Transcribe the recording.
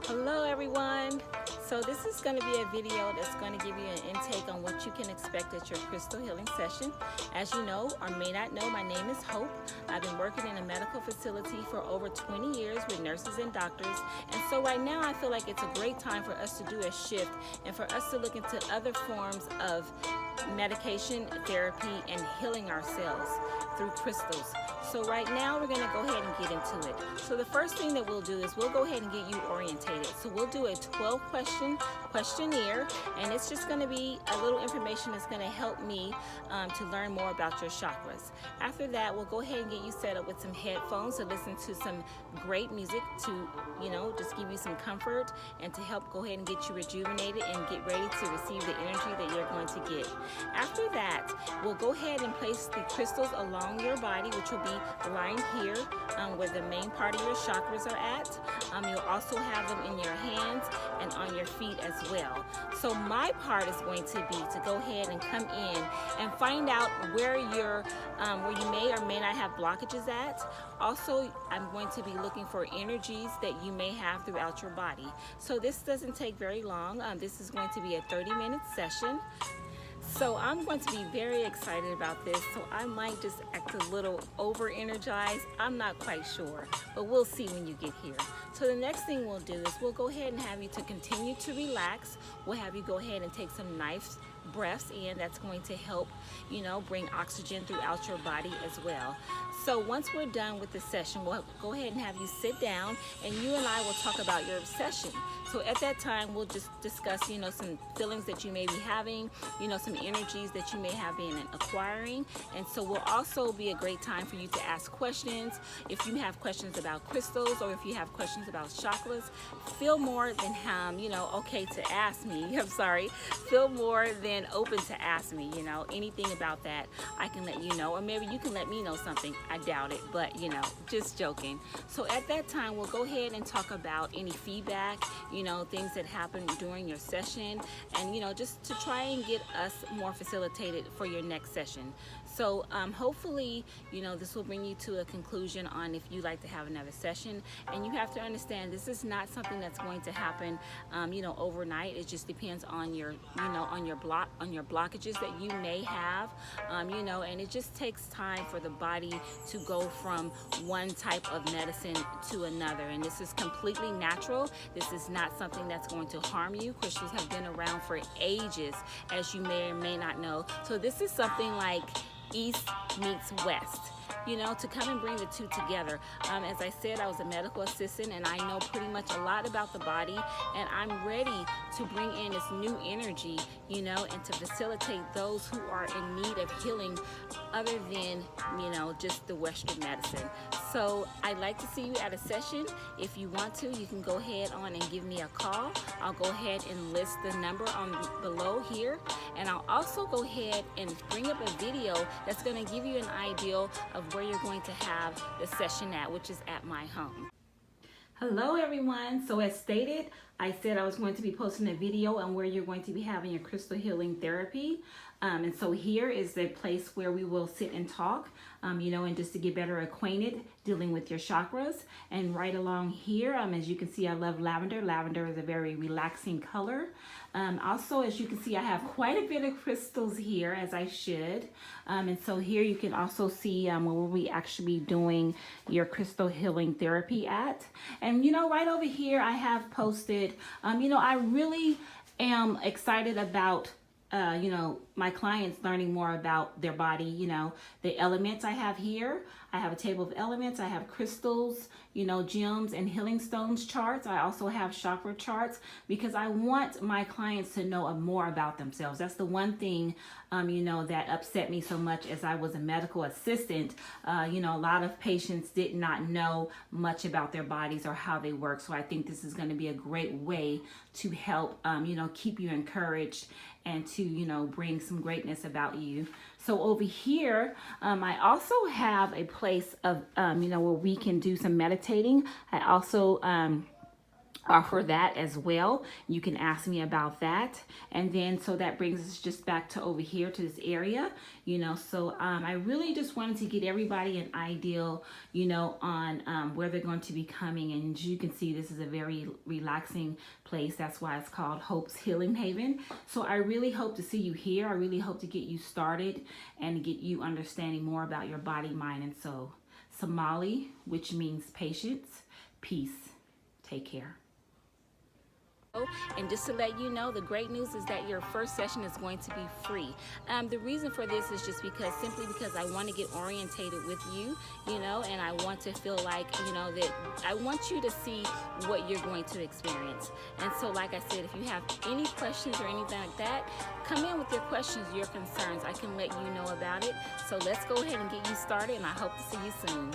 Hello everyone. So this is going to be a video that's going to give you an intake on what you can expect at your crystal healing session. As you know or may not know, my name is Hope. I've been working in a medical facility for over 20 years with nurses and doctors. And so right now I feel like it's a great time for us to do a shift and for us to look into other forms of medication, therapy, and healing ourselves through crystals. So right now we're going to go ahead and get into it. So the first thing that we'll do is we'll go ahead and get you orientated. So we'll do a 12 question questionnaire, and it's just going to be a little information that's going to help me to learn more about your chakras. After that, we'll go ahead and get you set up with some headphones to listen to some great music to, just give you some comfort and to help go ahead and get you rejuvenated and get ready to receive the energy that you're going to get. After that, we'll go ahead and place the crystals along your body, which will be lying here where the main part of your chakras are at. You'll also have them in your hands and on your feet as well. So my part is going to be to go ahead and come in and find out where where you may or may not have blockages at. Also, I'm going to be looking for energies that you may have throughout your body. So this doesn't take very long. This is going to be a 30-minute session. So I'm going to be very excited about this, so I might just act a little over-energized. I'm not quite sure, but we'll see when you get here. So the next thing we'll do is we'll go ahead and have you to continue to relax. We'll have you go ahead and take some nice breaths in. That's going to help, bring oxygen throughout your body as well. So once we're done with the session, we'll go ahead and have you sit down, and you and I will talk about your session. So at that time, we'll just discuss, some feelings that you may be having, some energies that you may have been acquiring. And so will also be a great time for you to ask questions. If you have questions about crystals or if you have questions about chakras, feel more than, okay to ask me. I'm sorry. Feel more than open to ask me, anything about that, I can let you know. Or maybe you can let me know something. I doubt it, but, just joking. So at that time, we'll go ahead and talk about any feedback, things that happened during your session, and, just to try and get us more facilitated for your next session. So hopefully, this will bring you to a conclusion on if you like to have another session. And you have to understand this is not something that's going to happen, overnight. It just depends on your, on your blockages that you may have, and it just takes time for the body to go from one type of medicine to another. And this is completely natural. This is not something that's going to harm you. Crystals have been around for ages, as you may or may not know. So this is something like East meets West, to come and bring the two together. As I said, I was a medical assistant, and I know pretty much a lot about the body, and I'm ready to bring in this new energy, and to facilitate those who are in need of healing other than, just the Western medicine. So I'd like to see you at a session. If you want to, you can go ahead on and give me a call. I'll go ahead and list the number on below here, and I'll also go ahead and bring up a video that's going to give you an idea of where you're going to have the session at, which is at my home. Hello everyone. So as stated, I said I was going to be posting a video on where you're going to be having your crystal healing therapy. And so here is the place where we will sit and talk, and just to get better acquainted dealing with your chakras. And right along here, as you can see, I love lavender. Lavender is a very relaxing color. Also, as you can see, I have quite a bit of crystals here, as I should. And so here you can also see where we actually be doing your crystal healing therapy at. And, right over here, I have posted, I really am excited about my clients learning more about their body, the elements I have here. I have a table of elements. I have crystals, gems and healing stones charts. I also have chakra charts because I want my clients to know more about themselves. That's the one thing, that upset me so much as I was a medical assistant. A lot of patients did not know much about their bodies or how they work. So I think this is going to be a great way to help, keep you encouraged and to, bring some greatness about you. So over here, I also have a place of, where we can do some meditating. I also offer that as well. You can ask me about that. And then so that brings us just back to over here to this area, so I really just wanted to get everybody an idea, on where they're going to be coming. And as you can see, this is a very relaxing place. That's why it's called Hope's Healing Haven. So I really hope to see you here. I really hope to get you started and get you understanding more about your body, mind, and soul. Somali, which means patience, peace. Take care. And just to let you know, the great news is that your first session is going to be free. The reason for this is just simply because I want to get orientated with you, and I want to feel like, that I want you to see what you're going to experience. And so, like I said, if you have any questions or anything like that, come in with your questions, your concerns. I can let you know about it. So let's go ahead and get you started, and I hope to see you soon.